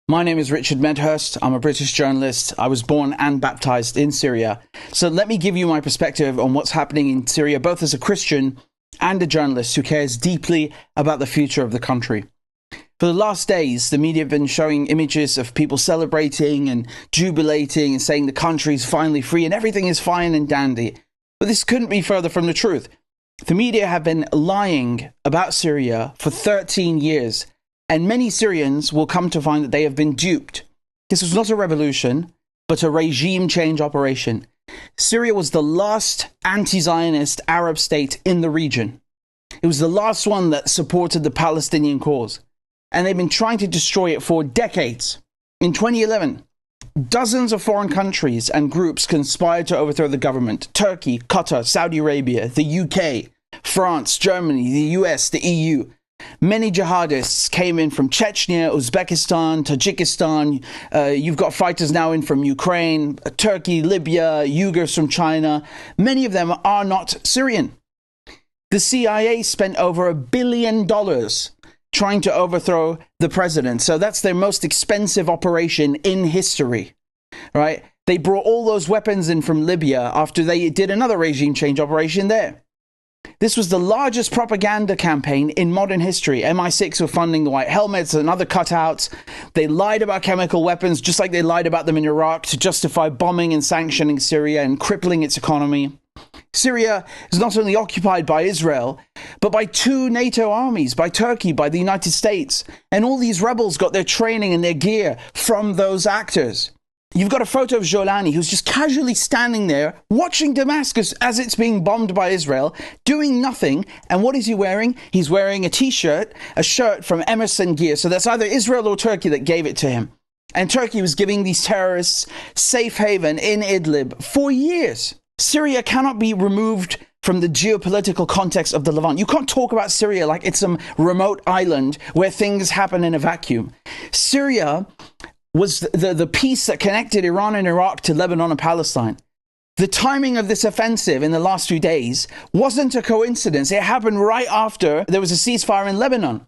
My name is Richard Medhurst. I'm a British journalist. I was born and baptized in Syria. So let me give you my perspective on what's happening in Syria, both as a Christian and a journalist who cares deeply about the future of the country. For the last days, the media have been showing images of people celebrating and jubilating and saying the country is finally free and everything is fine and dandy. But this couldn't be further from the truth. The media have been lying about Syria for 13 years. And many Syrians will come to find that they have been duped. This was not a revolution, but a regime change operation. Syria was the last anti-Zionist Arab state in the region. It was the last one that supported the Palestinian cause. And they've been trying to destroy it for decades. In 2011, dozens of foreign countries and groups conspired to overthrow the government. Turkey, Qatar, Saudi Arabia, the UK, France, Germany, the US, the EU. Many jihadists came in from Chechnya, Uzbekistan, Tajikistan. You've got fighters now in from Ukraine, Turkey, Libya, Uyghurs from China. Many of them are not Syrian. The CIA spent over $1 billion trying to overthrow the president. So that's their most expensive operation in history, right? They brought all those weapons in from Libya after they did another regime change operation there. This was the largest propaganda campaign in modern history. MI6 were funding the white helmets and other cutouts. They lied about chemical weapons, just like they lied about them in Iraq, to justify bombing and sanctioning Syria and crippling its economy. Syria is not only occupied by Israel, but by 2 NATO armies, by Turkey, by the United States. And all these rebels got their training and their gear from those actors. You've got a photo of Jolani, who's just casually standing there, watching Damascus as it's being bombed by Israel, doing nothing. And what is he wearing? He's wearing a t-shirt, a shirt from Emerson Gear. So that's either Israel or Turkey that gave it to him. And Turkey was giving these terrorists safe haven in Idlib for years. Syria cannot be removed from the geopolitical context of the Levant. You can't talk about Syria like it's some remote island where things happen in a vacuum. Syria was the piece that connected Iran and Iraq to Lebanon and Palestine. The timing of this offensive in the last few days wasn't a coincidence. It happened right after there was a ceasefire in Lebanon.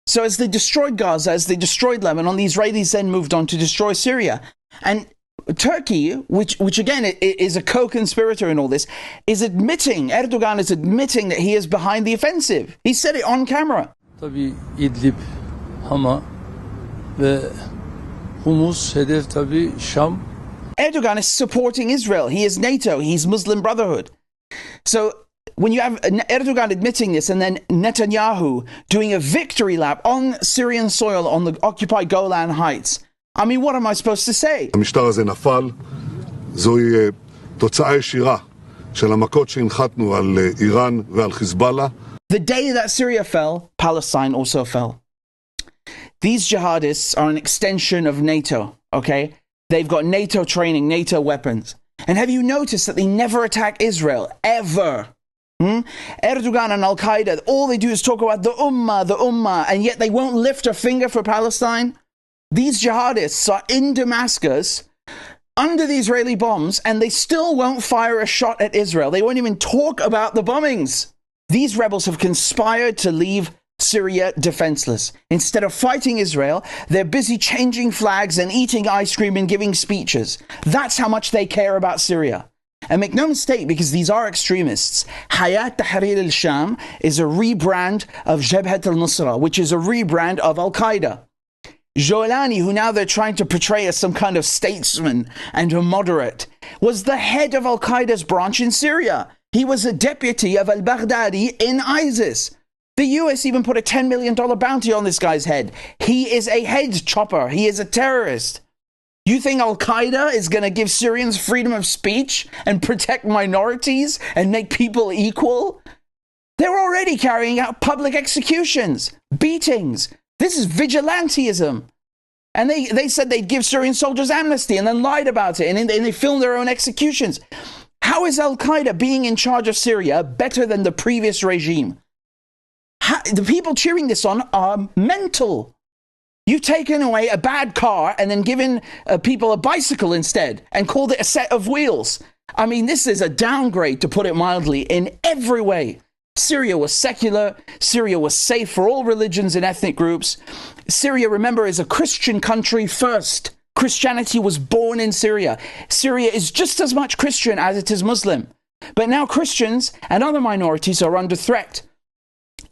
So as they destroyed Gaza, as they destroyed Lebanon, the Israelis then moved on to destroy Syria. And Turkey, which again is a co-conspirator in all this, is admitting, Erdogan is admitting that he is behind the offensive. He said it on camera. Tabii İdlib, Hama ve Humus, hedef tabii Şam. Erdogan is supporting Israel. He is NATO. He's Muslim Brotherhood. So when you have Erdogan admitting this and then Netanyahu doing a victory lap on Syrian soil on the occupied Golan Heights, I mean, what am I supposed to say? המשטר הזה נפל, זוהי תוצאה ישירה של המכות שהנחתנו על איראן ועל חיזבאללה. The day that Syria fell, Palestine also fell. These jihadists are an extension of NATO, okay? They've got NATO training, NATO weapons. And have you noticed that they never attack Israel, ever? Erdogan and Al-Qaeda, all they do is talk about the Ummah, and yet they won't lift a finger for Palestine? These jihadists are in Damascus, under the Israeli bombs, and they still won't fire a shot at Israel. They won't even talk about the bombings. These rebels have conspired to leave Syria defenseless. Instead of fighting Israel, they're busy changing flags and eating ice cream and giving speeches. That's how much they care about Syria. And make no mistake, because these are extremists, Hayat Tahrir al-Sham is a rebrand of Jabhat al-Nusra, which is a rebrand of Al-Qaeda. Jolani, who now they're trying to portray as some kind of statesman and a moderate, was the head of Al-Qaeda's branch in Syria. He was a deputy of al-Baghdadi in ISIS. The US even put a $10 million bounty on this guy's head. He is a head chopper. He is a terrorist. You think Al-Qaeda is going to give Syrians freedom of speech and protect minorities and make people equal? They're already carrying out public executions, beatings. This is vigilantism. And they said they'd give Syrian soldiers amnesty and then lied about it. And they filmed their own executions. How is Al-Qaeda being in charge of Syria better than the previous regime? The people cheering this on are mental. You've taken away a bad car and then given people a bicycle instead and called it a set of wheels. I mean, this is a downgrade, to put it mildly, in every way. Syria was secular. Syria was safe for all religions and ethnic groups. Syria, remember, is a Christian country first. Christianity was born in Syria. Syria is just as much Christian as it is Muslim. But now Christians and other minorities are under threat.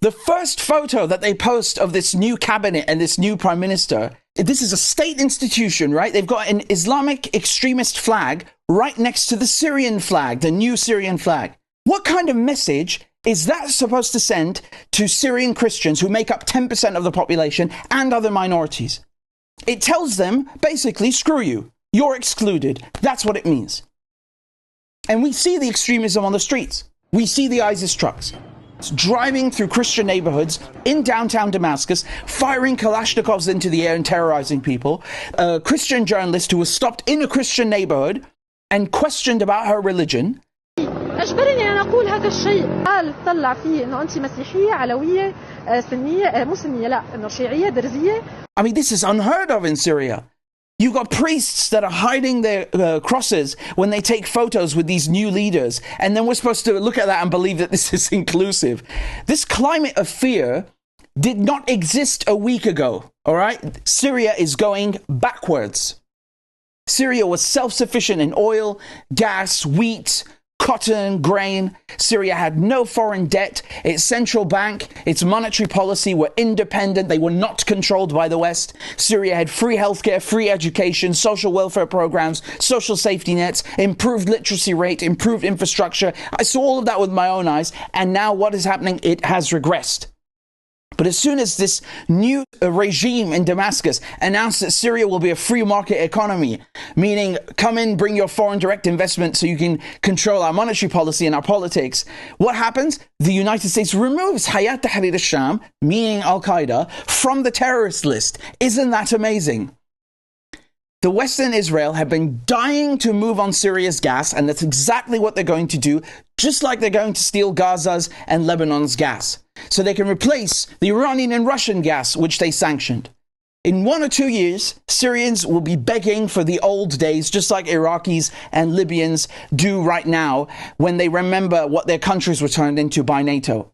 The first photo that they post of this new cabinet and this new prime minister, this is a state institution, right? They've got an Islamic extremist flag right next to the Syrian flag, the new Syrian flag. What kind of message is that supposed to send to Syrian Christians who make up 10% of the population and other minorities? It tells them, basically, screw you. You're excluded. That's what it means. And we see the extremism on the streets. We see the ISIS trucks driving through Christian neighborhoods in downtown Damascus, firing Kalashnikovs into the air and terrorizing people. A Christian journalist who was stopped in a Christian neighborhood and questioned about her religion. أجبرني أن أقول هذا الشيء. قال طلع فيه إنه أنت مسيحية علوية سنية مو سنية لا إنه شيعية درزية. I mean, this is unheard of in Syria. You've got priests that are hiding their crosses when they take photos with these new leaders. And then we're supposed to look at that and believe that this is inclusive. This climate of fear did not exist a week ago, all right? Syria is going backwards. Syria was self-sufficient in oil, gas, wheat, cotton, grain. Syria had no foreign debt. Its central bank, its monetary policy were independent. They were not controlled by the West. Syria had free healthcare, free education, social welfare programs, social safety nets, improved literacy rate, improved infrastructure. I saw all of that with my own eyes. And now what is happening? It has regressed. But as soon as this new regime in Damascus announced that Syria will be a free market economy, meaning come in, bring your foreign direct investment so you can control our monetary policy and our politics, what happens? The United States removes Hayat Tahrir al-Sham, meaning Al-Qaeda, from the terrorist list. Isn't that amazing? The West and Israel have been dying to move on Syria's gas, and that's exactly what they're going to do, just like they're going to steal Gaza's and Lebanon's gas, so they can replace the Iranian and Russian gas, which they sanctioned. In 1 or 2 years, Syrians will be begging for the old days, just like Iraqis and Libyans do right now, when they remember what their countries were turned into by NATO.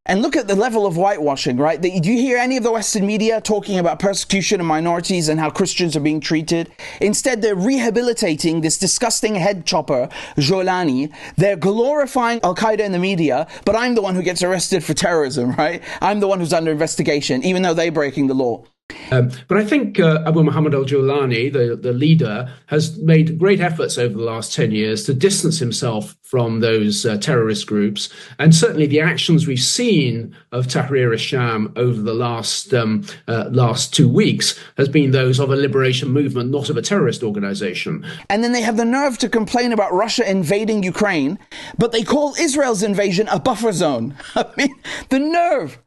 And look at the level of whitewashing, right? Do you hear any of the Western media talking about persecution of minorities and how Christians are being treated? Instead, they're rehabilitating this disgusting head chopper, Jolani. They're glorifying Al-Qaeda in the media, but I'm the one who gets arrested for terrorism, right? I'm the one who's under investigation, even though they're breaking the law. But I think Abu Muhammad al-Jawlani, the leader, has made great efforts over the last 10 years to distance himself from those terrorist groups. And certainly the actions we've seen of Tahrir al-Sham over the last 2 weeks has been those of a liberation movement, not of a terrorist organization. And then they have the nerve to complain about Russia invading Ukraine, but they call Israel's invasion a buffer zone. I mean, the nerve.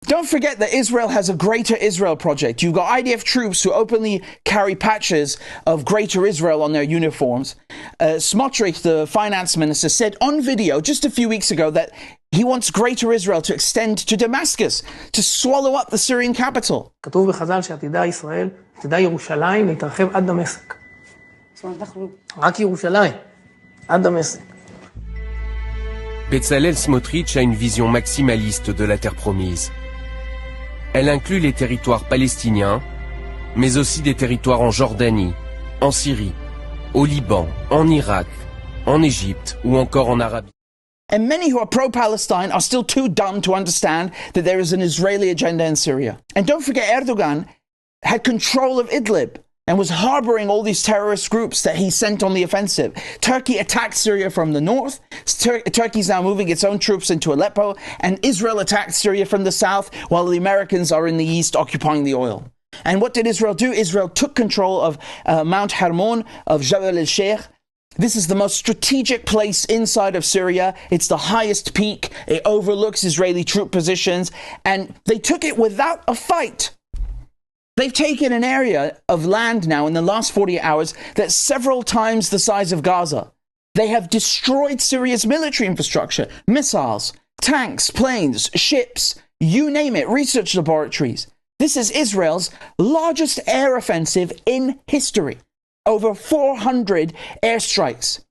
Don't forget that Israel has a Greater Israel project. You've got IDF troops who openly carry patches of Greater Israel on their uniforms. Smotrich, the finance minister, said on video just a few weeks ago that he wants Greater Israel to extend to Damascus, to swallow up the Syrian capital. כתוב בחז"ל שעתידה ישראל, עתידה ירושלים להתרחב עד דמשק. רק ירושלים, עד דמשק. Bezalel Smotrich a une vision maximaliste de la terre promise. Elle inclut les territoires palestiniens, mais aussi des territoires en Jordanie, en Syrie, au Liban, en Irak, en Égypte ou encore en Arabie. And many who are pro-Palestine are still too dumb to understand that there is an Israeli agenda in Syria. And don't forget, Erdogan had control of Idlib and was harboring all these terrorist groups that he sent on the offensive. Turkey attacked Syria from the north. Turkey's now moving its own troops into Aleppo. And Israel attacked Syria from the south, while the Americans are in the east occupying the oil. And what did Israel do? Israel took control of Mount Hermon, of Jabal al-Sheikh. This is the most strategic place inside of Syria. It's the highest peak. It overlooks Israeli troop positions. And they took it without a fight. They've taken an area of land now in the last 48 hours that's several times the size of Gaza. They have destroyed Syria's military infrastructure, missiles, tanks, planes, ships, you name it, research laboratories. This is Israel's largest air offensive in history. Over 400 airstrikes.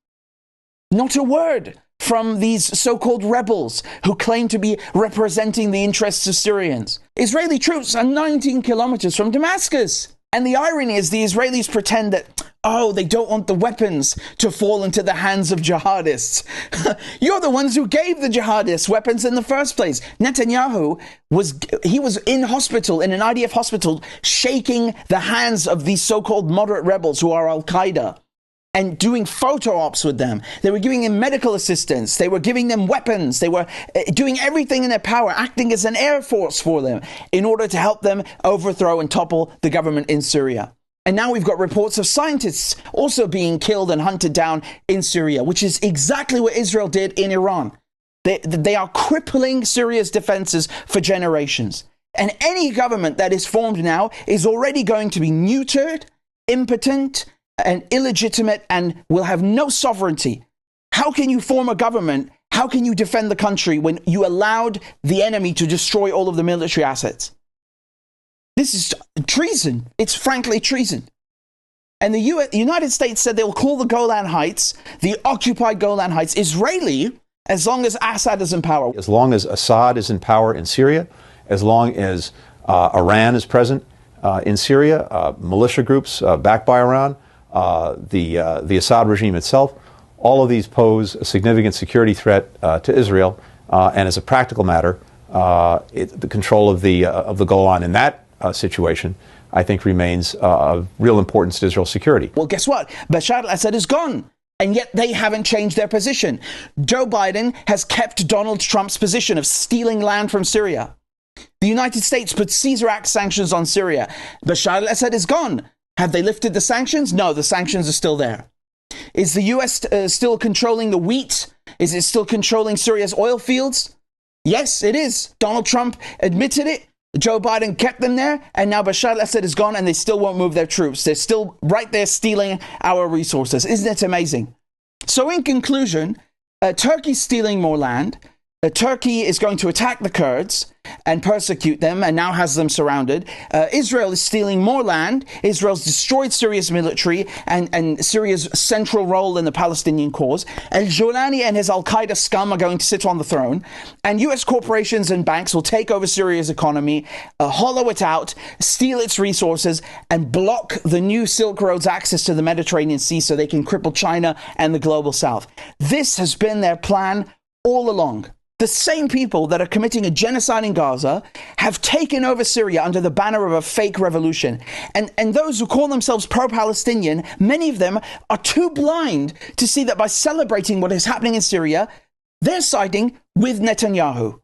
Not a word from these so-called rebels who claim to be representing the interests of Syrians. Israeli troops are 19 kilometers from Damascus. And the irony is the Israelis pretend that, oh, they don't want the weapons to fall into the hands of jihadists. You're the ones who gave the jihadists weapons in the first place. Netanyahu was in hospital, in an IDF hospital, shaking the hands of these so-called moderate rebels who are Al-Qaeda and doing photo ops with them. They were giving them medical assistance. They were giving them weapons. They were doing everything in their power, acting as an air force for them in order to help them overthrow and topple the government in Syria. And now we've got reports of scientists also being killed and hunted down in Syria, which is exactly what Israel did in Iran. They are crippling Syria's defenses for generations. And any government that is formed now is already going to be neutered, impotent, and illegitimate, and will have no sovereignty. How can you form a government? How can you defend the country when you allowed the enemy to destroy all of the military assets? This is treason. It's frankly treason. And the United States said they'll call the Golan Heights, the occupied Golan Heights, Israeli, as long as Assad is in power. As long as Assad is in power in Syria, as long as Iran is present in Syria, militia groups backed by Iran, the Assad regime itself, all of these pose a significant security threat to Israel, and as a practical matter, the control of the Golan in that situation, I think, remains of real importance to Israel's security. Well, guess what? Bashar al-Assad is gone, and yet they haven't changed their position. Joe Biden has kept Donald Trump's position of stealing land from Syria. The United States put Caesar Act sanctions on Syria. Bashar al-Assad is gone. Have they lifted the sanctions? No, the sanctions are still there. Is the U.S. Still controlling the wheat? Is it still controlling Syria's oil fields? Yes, it is. Donald Trump admitted it. Joe Biden kept them there, and now Bashar al-Assad is gone, and they still won't move their troops. They're still right there stealing our resources. Isn't it amazing? So in conclusion, Turkey's stealing more land. Turkey is going to attack the Kurds and persecute them, and now has them surrounded. Israel is stealing more land. Israel's destroyed Syria's military and Syria's central role in the Palestinian cause. Al-Jolani and his Al-Qaeda scum are going to sit on the throne, and US corporations and banks will take over Syria's economy, hollow it out, steal its resources, and block the new Silk Road's access to the Mediterranean Sea so they can cripple China and the global south. This has been their plan all along. The same people that are committing a genocide in Gaza have taken over Syria under the banner of a fake revolution. And those who call themselves pro-Palestinian, many of them are too blind to see that by celebrating what is happening in Syria, they're siding with Netanyahu.